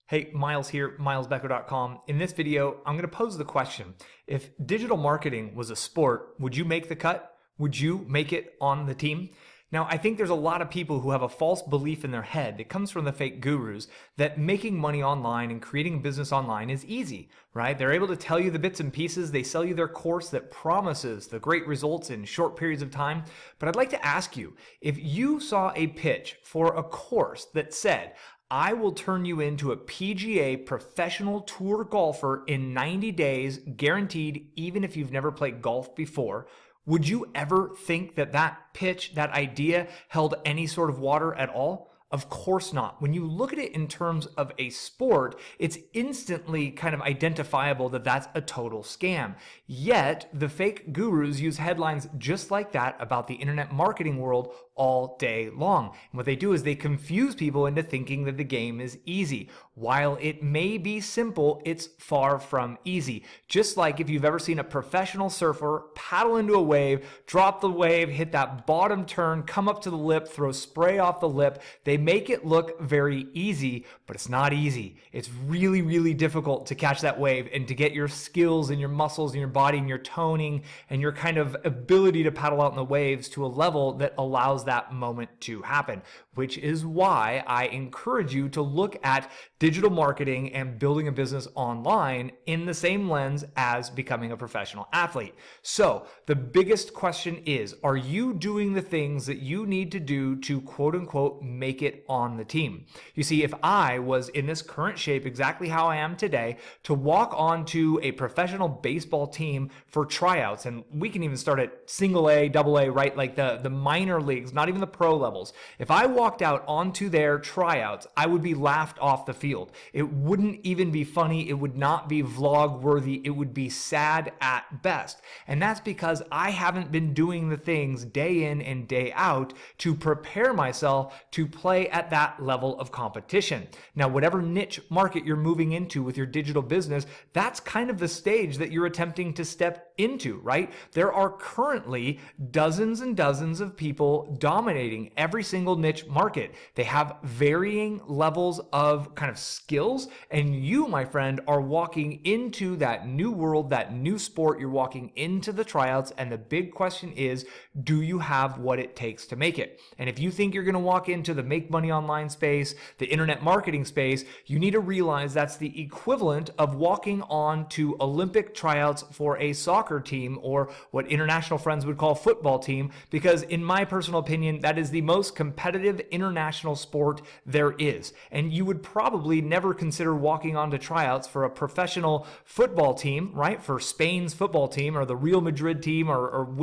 Hey, Miles here, milesbecker.com. In this video, I'm going to pose the question. If digital marketing was a sport, would you make the cut? Would you make it on the team? Now, I think there's a lot of people who have a false belief in their head that comes from the fake gurus that making money online and creating a business online is easy, right? They're able to tell you the bits and pieces. They sell you their course that promises the great results in short periods of time. But I'd like to ask you, if you saw a pitch for a course that said, I will turn you into a PGA professional tour golfer in 90 days, guaranteed, even if you've never played golf before, would you ever think that that pitch, that idea held any sort of water at all? Of course not. When you look at it in terms of a sport, it's instantly kind of identifiable that that's a total scam. Yet, the fake gurus use headlines just like that about the internet marketing world all day long. And what they do is they confuse people into thinking that the game is easy. While it may be simple, it's far from easy. Just like if you've ever seen a professional surfer paddle into a wave, drop the wave, hit that bottom turn, come up to the lip, throw spray off the lip, they make it look very easy, but it's not easy. It's really, really difficult to catch that wave and to get your skills and your muscles and your body and your toning and your kind of ability to paddle out in the waves to a level that allows that moment to happen, which is why I encourage you to look at digital marketing and building a business online in the same lens as becoming a professional athlete. So the biggest question is, are you doing the things that you need to do to quote unquote make it on the team? You see, if I was in this current shape exactly how I am today to walk onto a professional baseball team for tryouts, and we can even start at single A, double A, right? Like the minor leagues, not even the pro levels. If I walked out onto their tryouts, I would be laughed off the field. It wouldn't even be funny. It would not be vlog worthy. It would be sad at best. And that's because I haven't been doing the things day in and day out to prepare myself to play at that level of competition. Now, whatever niche market you're moving into with your digital business, that's kind of the stage that you're attempting to step into, right? There are currently dozens and dozens of people dominating every single niche market. They have varying levels of kind of skills, and you, my friend, are walking into that new world, that new sport. You're walking into the tryouts, and the big question is, do you have what it takes to make it? And if you think you're going to walk into the make money online space, the internet marketing space, you need to realize that's the equivalent of walking on to Olympic tryouts for a soccer team, or what international friends would call football team, because in my personal opinion, that is the most competitive international sport there is. And you would probably never consider walking onto tryouts for a professional football team, right? For Spain's football team or the Real Madrid team or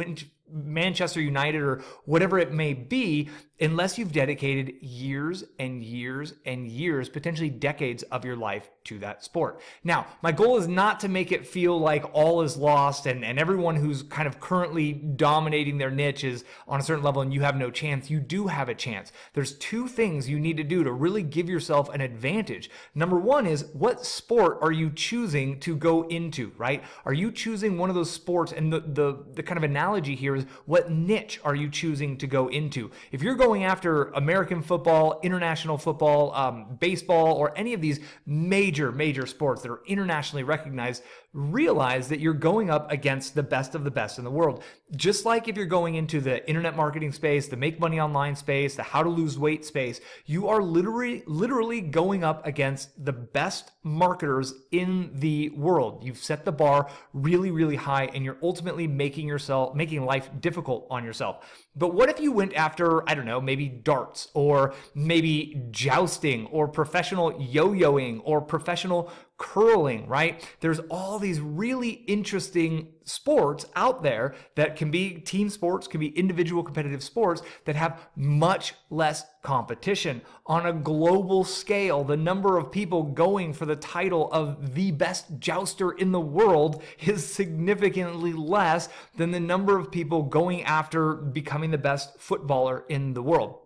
Manchester United or whatever it may be, unless you've dedicated years and years and years, potentially decades of your life to that sport. Now, my goal is not to make it feel like all is lost and everyone who's kind of currently dominating their niche is on a certain level and you have no chance. You do have a chance. There's two things you need to do to really give yourself an advantage. Number one is, what sport are you choosing to go into, right? Are you choosing one of those sports? And the kind of analogy here is, what niche are you choosing to go into? If you're going after American football, international football, baseball, or any of these major sports that are internationally recognized, realize that you're going up against the best of the best in the world. Just like if you're going into the internet marketing space, the make money online space, the how to lose weight space, you are literally going up against the best marketers in the world. You've set the bar really, really high, and you're ultimately making life difficult on yourself. But what if you went after, I don't know, maybe darts, or maybe jousting, or professional yo-yoing, or professional curling, right? There's all these really interesting sports out there that can be team sports, can be individual competitive sports that have much less competition. On a global scale, the number of people going for the title of the best jouster in the world is significantly less than the number of people going after becoming the best footballer in the world.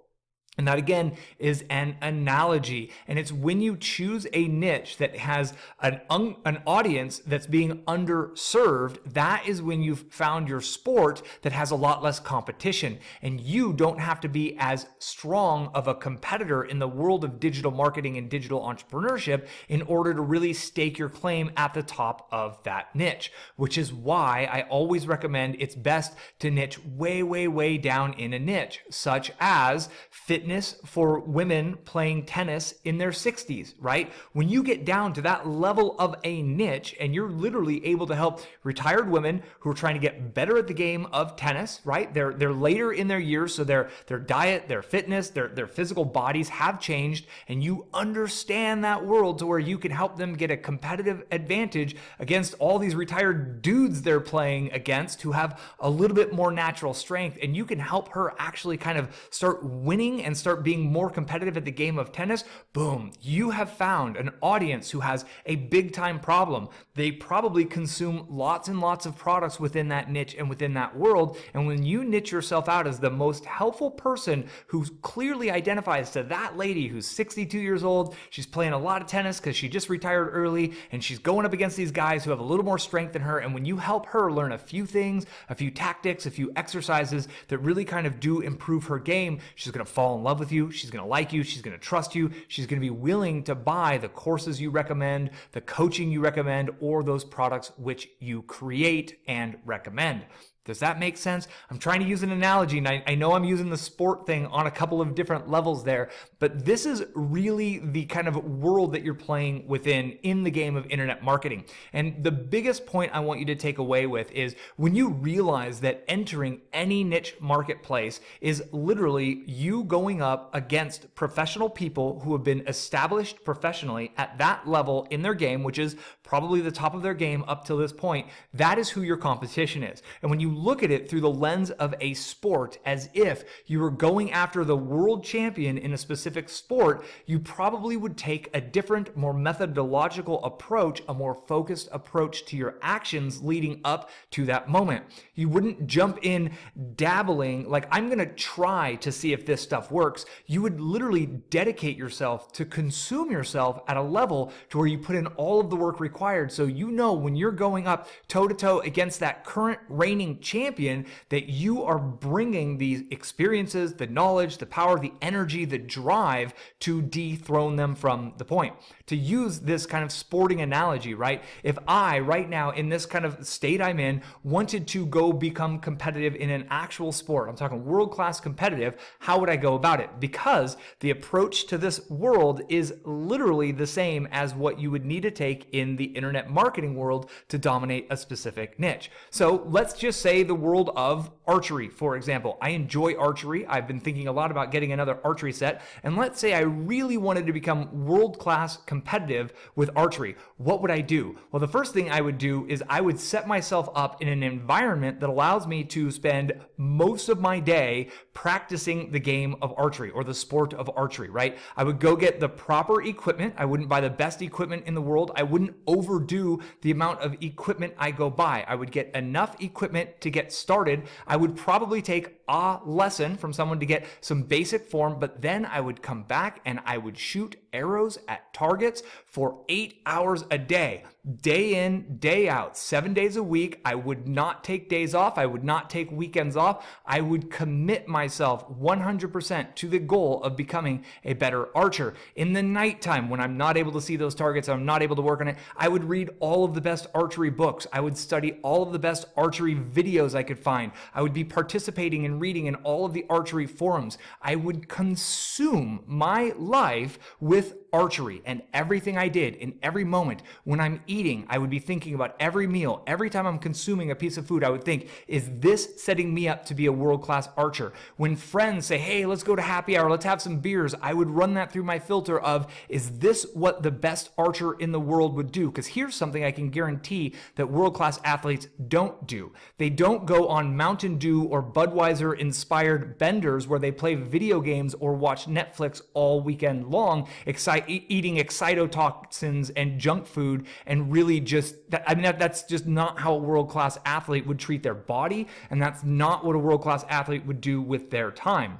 And that again is an analogy. And it's when you choose a niche that has an audience that's being underserved, that is when you've found your sport that has a lot less competition. And you don't have to be as strong of a competitor in the world of digital marketing and digital entrepreneurship in order to really stake your claim at the top of that niche, which is why I always recommend it's best to niche way, way, way down in a niche, such as fitness for women playing tennis in their 60s, right? When you get down to that level of a niche and you're literally able to help retired women who are trying to get better at the game of tennis, right? They're later in their years, so their diet, their fitness, their physical bodies have changed, and you understand that world to where you can help them get a competitive advantage against all these retired dudes they're playing against who have a little bit more natural strength, and you can help her actually kind of start winning and start being more competitive at the game of tennis. Boom, you have found an audience who has a big time problem. They probably consume lots and lots of products within that niche and within that world. And when you niche yourself out as the most helpful person who clearly identifies to that lady who's 62 years old, she's playing a lot of tennis because she just retired early, and she's going up against these guys who have a little more strength than her. And when you help her learn a few things, a few tactics, a few exercises that really kind of do improve her game, she's going to fall in love with you. She's going to like you. She's going to trust you. She's going to be willing to buy the courses you recommend, the coaching you recommend, or those products which you create and recommend. Does that make sense? I'm trying to use an analogy, and I know I'm using the sport thing on a couple of different levels there, but this is really the kind of world that you're playing within in the game of internet marketing. And the biggest point I want you to take away with is when you realize that entering any niche marketplace is literally you going up against professional people who have been established professionally at that level in their game, which is probably the top of their game up till this point. That is who your competition is. And when you look at it through the lens of a sport, as if you were going after the world champion in a specific sport, you probably would take a different, more methodological approach, a more focused approach to your actions leading up to that moment. You wouldn't jump in dabbling like, I'm going to try to see if this stuff works. You would literally dedicate yourself to consume yourself at a level to where you put in all of the work required. So you know when you're going up toe to toe against that current reigning champion that you are bringing these experiences, the knowledge, the power, the energy, the drive to dethrone them from the point. To use this kind of sporting analogy, right? If I, right now, in this kind of state I'm in, wanted to go become competitive in an actual sport, I'm talking world-class competitive, how would I go about it? Because the approach to this world is literally the same as what you would need to take in the internet marketing world to dominate a specific niche. So let's just say the world of archery, for example. I enjoy archery. I've been thinking a lot about getting another archery set. And let's say I really wanted to become world-class competitive with archery. What would I do? Well, the first thing I would do is I would set myself up in an environment that allows me to spend most of my day practicing the game of archery or the sport of archery, right? I would go get the proper equipment. I wouldn't buy the best equipment in the world. I wouldn't overdo the amount of equipment I go buy. I would get enough equipment to get started. I would probably take a lesson from someone to get some basic form, but then I would come back and I would shoot arrows at targets for 8 hours a day in, day out, 7 days a week. I would not take days off. I would not take weekends off. I would commit myself 100% to the goal of becoming a better archer. In the nighttime, when I'm not able to see those targets, I'm not able to work on it, I would read all of the best archery books. I would study all of the best archery videos I could find. I would be participating and reading in all of the archery forums. I would consume my life with archery, and everything I did in every moment. When I'm eating, I would be thinking about every meal. Every time I'm consuming a piece of food, I would think, is this setting me up to be a world-class archer? When friends say, hey, let's go to happy hour, let's have some beers, I would run that through my filter of, is this what the best archer in the world would do? Because here's something I can guarantee that world-class athletes don't do. They don't go on Mountain Dew or Budweiser inspired benders where they play video games or watch Netflix all weekend long, eating excitotoxins and junk food, and really just, that's just not how a world-class athlete would treat their body, and that's not what a world-class athlete would do with their time.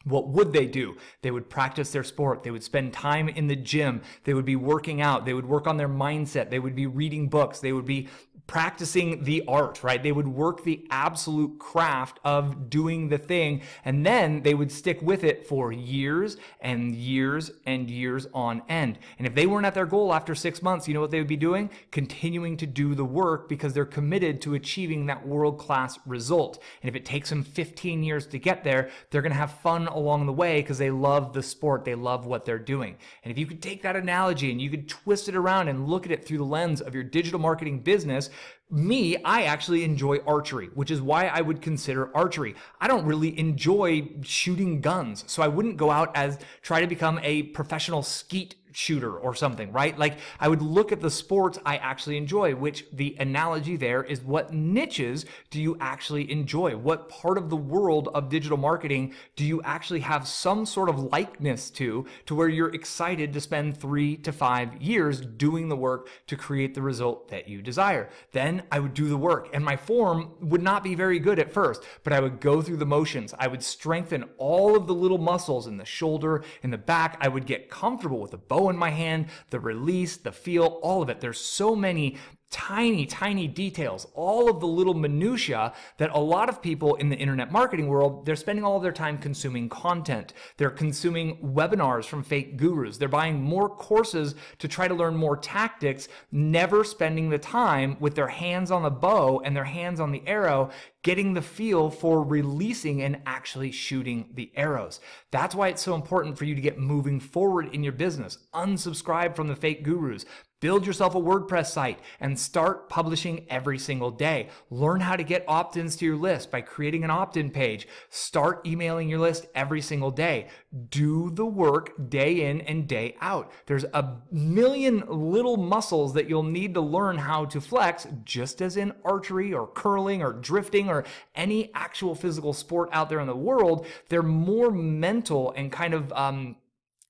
What would they do? They would practice their sport. They would spend time in the gym. They would be working out. They would work on their mindset. They would be reading books. They would be practicing the art, right? They would work the absolute craft of doing the thing, and then they would stick with it for years and years and years on end. And if they weren't at their goal after 6 months, you know what they would be doing? Continuing to do the work, because they're committed to achieving that world-class result. And if it takes them 15 years to get there, they're going to have fun along the way because they love the sport. They love what they're doing. And if you could take that analogy and you could twist it around and look at it through the lens of your digital marketing business, I actually enjoy archery, which is why I would consider archery. I don't really enjoy shooting guns, so I wouldn't go out as try to become a professional skeet shooter or something, right? Like, I would look at the sports I actually enjoy, which the analogy there is, what niches do you actually enjoy? What part of the world of digital marketing do you actually have some sort of likeness to where you're excited to spend 3 to 5 years doing the work to create the result that you desire? Then I would do the work, and my form would not be very good at first, but I would go through the motions. I would strengthen all of the little muscles in the shoulder, in the back. I would get comfortable with the bow in my hand, the release, the feel, all of it. There's so many tiny details, all of the little minutia that a lot of people in the internet marketing world, they're spending all of their time consuming content. They're consuming webinars from fake gurus. They're buying more courses to try to learn more tactics, never spending the time with their hands on the bow and their hands on the arrow, getting the feel for releasing and actually shooting the arrows. That's why it's so important for you to get moving forward in your business. Unsubscribe from the fake gurus. Build yourself a WordPress site and start publishing every single day. Learn how to get opt-ins to your list by creating an opt-in page. Start emailing your list every single day. Do the work day in and day out. There's a million little muscles that you'll need to learn how to flex, just as in archery or curling or drifting or any actual physical sport out there in the world. They're more mental and kind of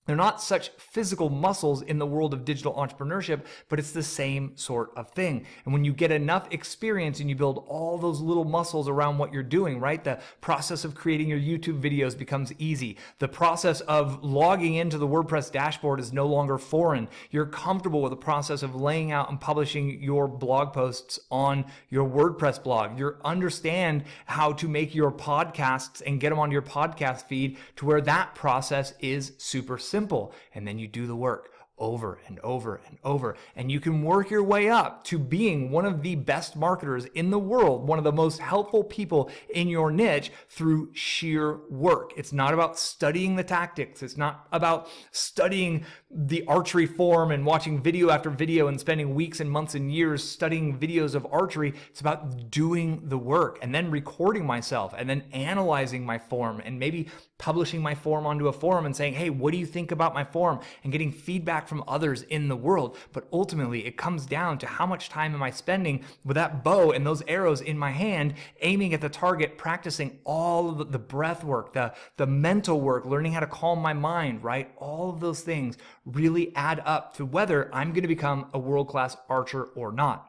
they're not such physical muscles in the world of digital entrepreneurship, but it's the same sort of thing. And when you get enough experience and you build all those little muscles around what you're doing, right? The process of creating your YouTube videos becomes easy. The process of logging into the WordPress dashboard is no longer foreign. You're comfortable with the process of laying out and publishing your blog posts on your WordPress blog. You understand how to make your podcasts and get them onto your podcast feed to where that process is super simple. And then you do the work over and over and over, and you can work your way up to being one of the best marketers in the world, one of the most helpful people in your niche through sheer work. It's not about studying the tactics. It's not about studying the archery form and watching video after video and spending weeks and months and years studying videos of archery. It's about doing the work and then recording myself and then analyzing my form and maybe publishing my form onto a forum and saying, hey, what do you think about my form? And getting feedback from others in the world. But ultimately, it comes down to how much time am I spending with that bow and those arrows in my hand, aiming at the target, practicing all of the breath work, the mental work, learning how to calm my mind, right? All of those things really add up to whether I'm going to become a world-class archer or not.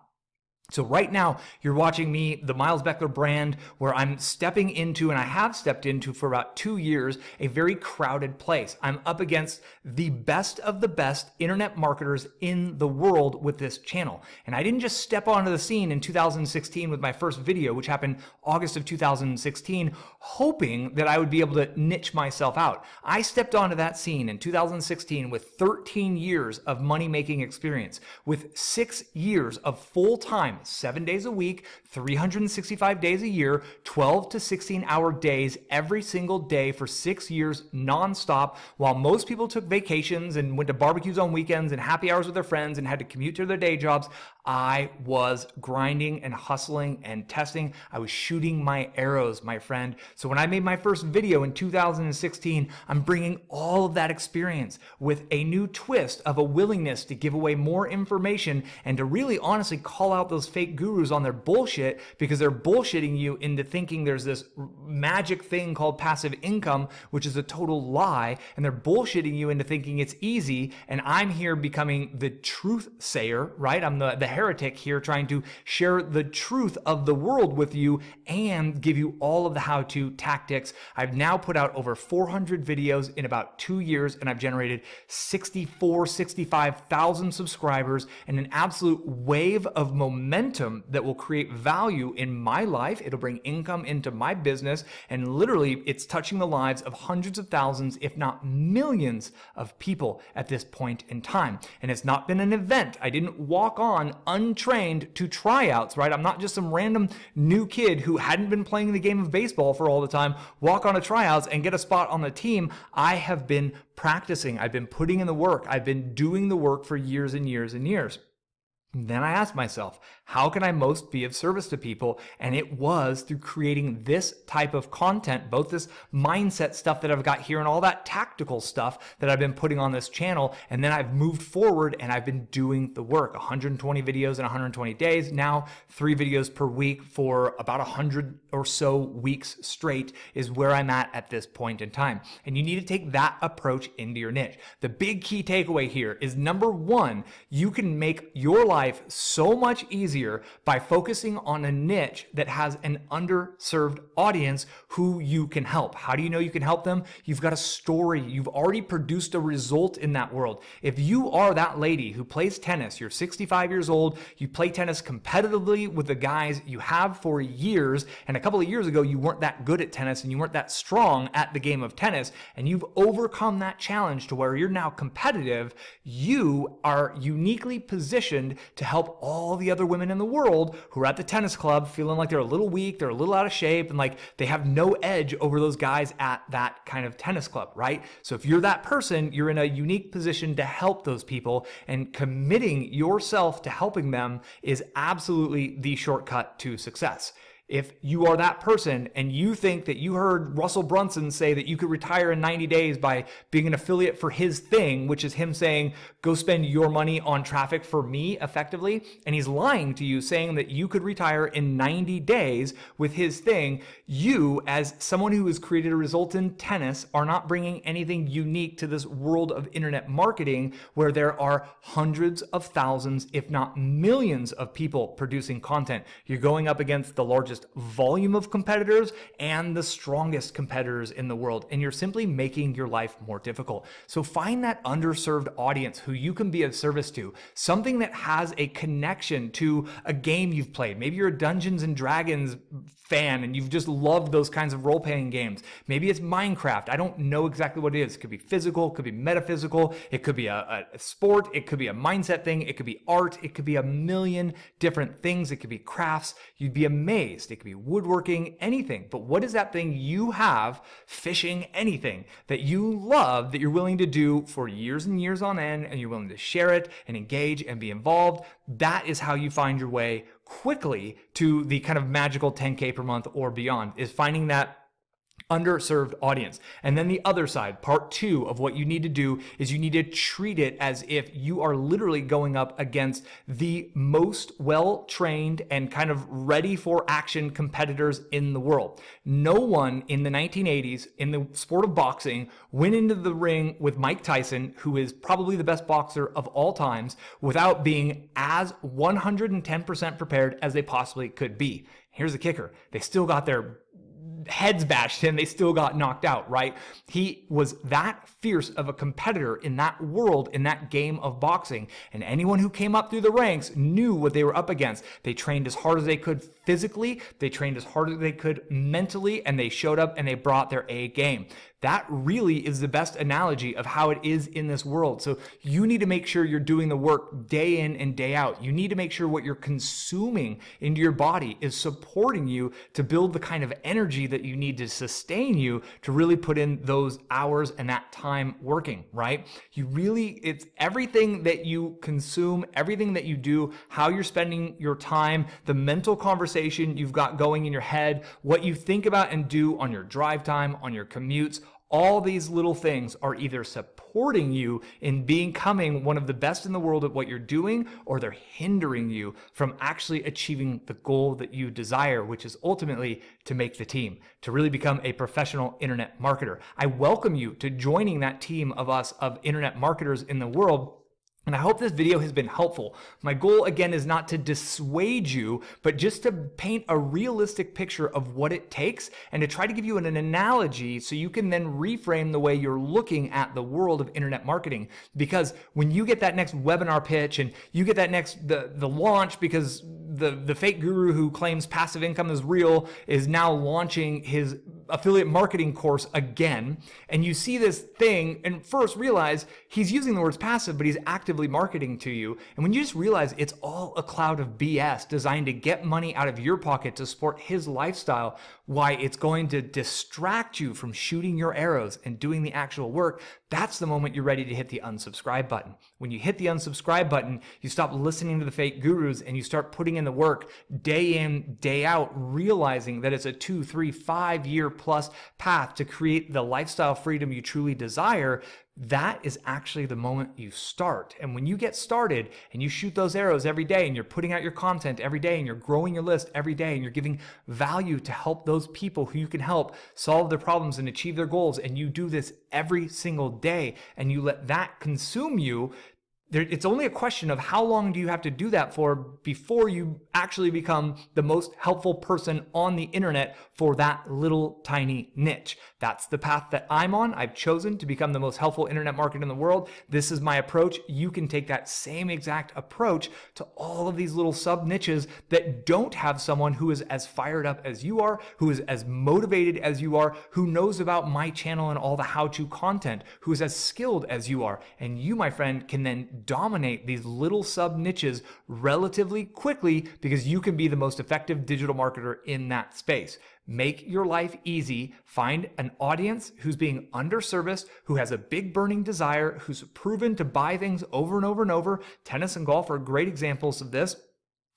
So right now, you're watching me, the Miles Beckler brand, where I'm stepping into, and I have stepped into for about 2 years, a very crowded place. I'm up against the best of the best internet marketers in the world with this channel. And I didn't just step onto the scene in 2016 with my first video, which happened August of 2016, hoping that I would be able to niche myself out. I stepped onto that scene in 2016 with 13 years of money-making experience, with 6 years of full-time, 7 days a week, 365 days a year, 12 to 16-hour days every single day for 6 years nonstop, while most people took vacations and went to barbecues on weekends and happy hours with their friends and had to commute to their day jobs. I was grinding and hustling and testing. I was shooting my arrows, my friend. So when I made my first video in 2016, I'm bringing all of that experience with a new twist of a willingness to give away more information and to really honestly call out those fake gurus on their bullshit because they're bullshitting you into thinking there's this magic thing called passive income, which is a total lie. And they're bullshitting you into thinking it's easy. And I'm here becoming the truth sayer, right? I'm the heretic here trying to share the truth of the world with you and give you all of the how-to tactics. I've now put out over 400 videos in about 2 years, and I've generated 65,000 subscribers and an absolute wave of momentum that will create value in my life. It'll bring income into my business, and literally it's touching the lives of hundreds of thousands, if not millions of people at this point in time. And it's not been an event. I didn't walk on untrained to tryouts, right? I'm not just some random new kid who hadn't been playing the game of baseball for all the time, walk on a tryouts and get a spot on the team. I have been practicing. I've been putting in the work. I've been doing the work for years and years and years. Then I asked myself, how can I most be of service to people? And it was through creating this type of content, both this mindset stuff that I've got here and all that tactical stuff that I've been putting on this channel. And then I've moved forward and I've been doing the work. 120 videos in 120 days. Now 3 videos per week for about 100 or so weeks straight is where I'm at this point in time. And you need to take that approach into your niche. The big key takeaway here is, number one, you can make your life so much easier by focusing on a niche that has an underserved audience who you can help. How do you know you can help them? You've got a story. You've already produced a result in that world. If you are that lady who plays tennis, you're 65 years old, you play tennis competitively with the guys you have for years, and a couple of years ago you weren't that good at tennis and you weren't that strong at the game of tennis, and you've overcome that challenge to where you're now competitive, you are uniquely positioned to help all the other women in the world who are at the tennis club feeling like they're a little weak, they're a little out of shape, and like they have no edge over those guys at that kind of tennis club, right? So if you're that person, you're in a unique position to help those people, and committing yourself to helping them is absolutely the shortcut to success. If you are that person and you think that you heard Russell Brunson say that you could retire in 90 days by being an affiliate for his thing, which is him saying, go spend your money on traffic for me effectively, and he's lying to you saying that you could retire in 90 days with his thing, you, as someone who has created a result in tennis, are not bringing anything unique to this world of internet marketing where there are hundreds of thousands, if not millions of people producing content. You're going up against the largest volume of competitors and the strongest competitors in the world, and you're simply making your life more difficult. So find that underserved audience who you can be of service to, something that has a connection to a game you've played. Maybe you're a Dungeons and Dragons fan and you've just loved those kinds of role-playing games. Maybe it's Minecraft. I don't know exactly what it is. It could be physical, it could be metaphysical, it could be a sport, it could be a mindset thing, it could be art, it could be a million different things, it could be crafts. You'd be amazed. It could be woodworking, anything. But what is that thing you have, fishing, anything, that you love, that you're willing to do for years and years on end, and you're willing to share it and engage and be involved? That is how you find your way quickly to the kind of magical 10K per month or beyond, is finding that underserved audience. And then the other side, part 2 of what you need to do is you need to treat it as if you are literally going up against the most well-trained and kind of ready for action competitors in the world. No one in the 1980s in the sport of boxing went into the ring with Mike Tyson, who is probably the best boxer of all times, without being as 110% prepared as they possibly could be. Here's the kicker. They still got their heads bashed in, they still got knocked out, right? He was that fierce of a competitor in that world, in that game of boxing. And anyone who came up through the ranks knew what they were up against. They trained as hard as they could physically, they trained as hard as they could mentally, and they showed up and they brought their A game. That really is the best analogy of how it is in this world. So you need to make sure you're doing the work day in and day out. You need to make sure what you're consuming into your body is supporting you to build the kind of energy that you need to sustain you to really put in those hours and that time working, right? It's everything that you consume, everything that you do, how you're spending your time, the mental conversation you've got going in your head, what you think about and do on your drive time, on your commutes. All these little things are either supporting you in becoming one of the best in the world at what you're doing, or they're hindering you from actually achieving the goal that you desire, which is ultimately to make the team, to really become a professional internet marketer. I welcome you to joining that team of us, of internet marketers in the world. And I hope this video has been helpful. My goal, again, is not to dissuade you, but just to paint a realistic picture of what it takes and to try to give you an analogy so you can then reframe the way you're looking at the world of internet marketing. Because when you get that next webinar pitch and you get that next, the launch, because the fake guru who claims passive income is real is now launching his affiliate marketing course again, and you see this thing and first realize he's using the words passive, but he's actively marketing to you. And when you just realize it's all a cloud of BS designed to get money out of your pocket to support his lifestyle, why it's going to distract you from shooting your arrows and doing the actual work, that's the moment you're ready to hit the unsubscribe button. When you hit the unsubscribe button, you stop listening to the fake gurus and you start putting in the work day in, day out, realizing that it's a 2, 3, 5 year plus path to create the lifestyle freedom you truly desire. That is actually the moment you start. And when you get started and you shoot those arrows every day and you're putting out your content every day and you're growing your list every day and you're giving value to help those people who you can help solve their problems and achieve their goals, and you do this every single day and you let that consume you, it's only a question of how long do you have to do that for before you actually become the most helpful person on the internet for that little tiny niche. That's the path that I'm on. I've chosen to become the most helpful internet marketer in the world. This is my approach. You can take that same exact approach to all of these little sub niches that don't have someone who is as fired up as you are, who is as motivated as you are, who knows about my channel and all the how-to content, who is as skilled as you are. And you, my friend, can then dominate these little sub niches relatively quickly because you can be the most effective digital marketer in that space. Make your life easy. Find an audience who's being underserviced, who has a big burning desire, who's proven to buy things over and over and over. Tennis and golf are great examples of this.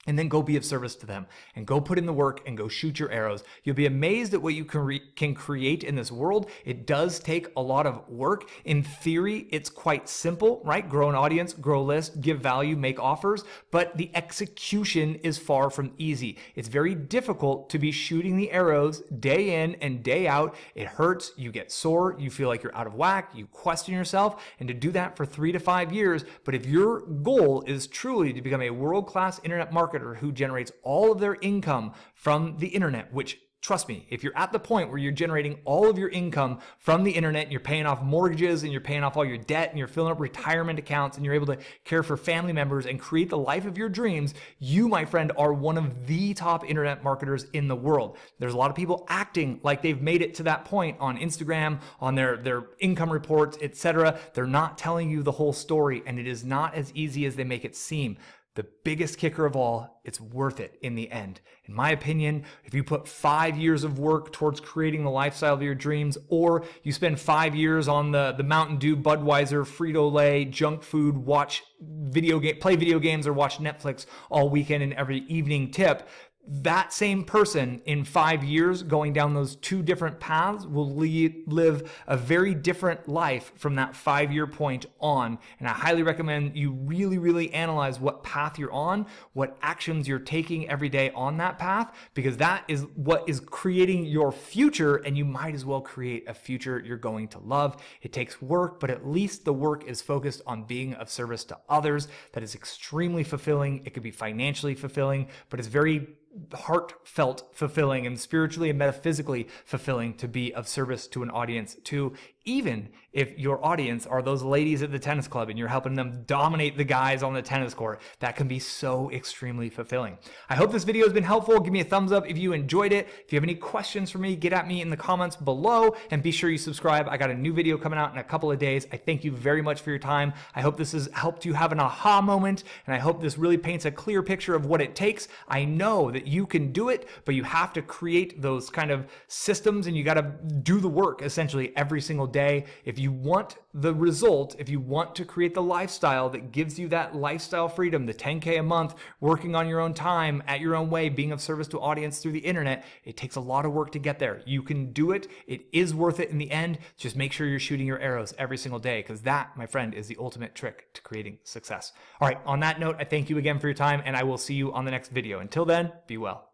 And then go be of service to them and go put in the work and go shoot your arrows. You'll be amazed at what you can create in this world. It does take a lot of work. In theory, it's quite simple, right? Grow an audience, grow a list, give value, make offers, but the execution is far from easy. It's very difficult to be shooting the arrows day in and day out. It hurts, you get sore, you feel like you're out of whack, you question yourself, and to do that for 3 to 5 years. But if your goal is truly to become a world-class internet marketer who generates all of their income from the internet, which, trust me, if you're at the point where you're generating all of your income from the internet and you're paying off mortgages and you're paying off all your debt and you're filling up retirement accounts and you're able to care for family members and create the life of your dreams, you, my friend, are one of the top internet marketers in the world. There's a lot of people acting like they've made it to that point on Instagram, on their income reports, etc. They're not telling you the whole story, and it is not as easy as they make it seem. The biggest kicker of all, it's worth it in the end. In my opinion, if you put 5 years of work towards creating the lifestyle of your dreams, or you spend 5 years on the Mountain Dew, Budweiser, Frito-Lay, junk food, play video games, or watch Netflix all weekend and every evening tip, that same person in 5 years going down those 2 different paths will live a very different life from that 5-year point on. And I highly recommend you really, really analyze what path you're on, what actions you're taking every day on that path, because that is what is creating your future, and you might as well create a future you're going to love. It takes work, but at least the work is focused on being of service to others. That is extremely fulfilling. It could be financially fulfilling, but it's very heartfelt fulfilling and spiritually and metaphysically fulfilling to be of service to an audience too, even if your audience are those ladies at the tennis club and you're helping them dominate the guys on the tennis court. That can be so extremely fulfilling. I hope this video has been helpful. Give me a thumbs up if you enjoyed it. If you have any questions for me, get at me in the comments below, and be sure you subscribe. I got a new video coming out in a couple of days. I thank you very much for your time. I hope this has helped you have an aha moment, and I hope this really paints a clear picture of what it takes. I know that you can do it, but you have to create those kind of systems, and you got to do the work essentially every single day. If you want the result, if you want to create the lifestyle that gives you that lifestyle freedom, the 10K a month, working on your own time, at your own way, being of service to audience through the internet, it takes a lot of work to get there. You can do it. It is worth it in the end. Just make sure you're shooting your arrows every single day, because that, my friend, is the ultimate trick to creating success. All right, on that note, I thank you again for your time, and I will see you on the next video. Until then, be well.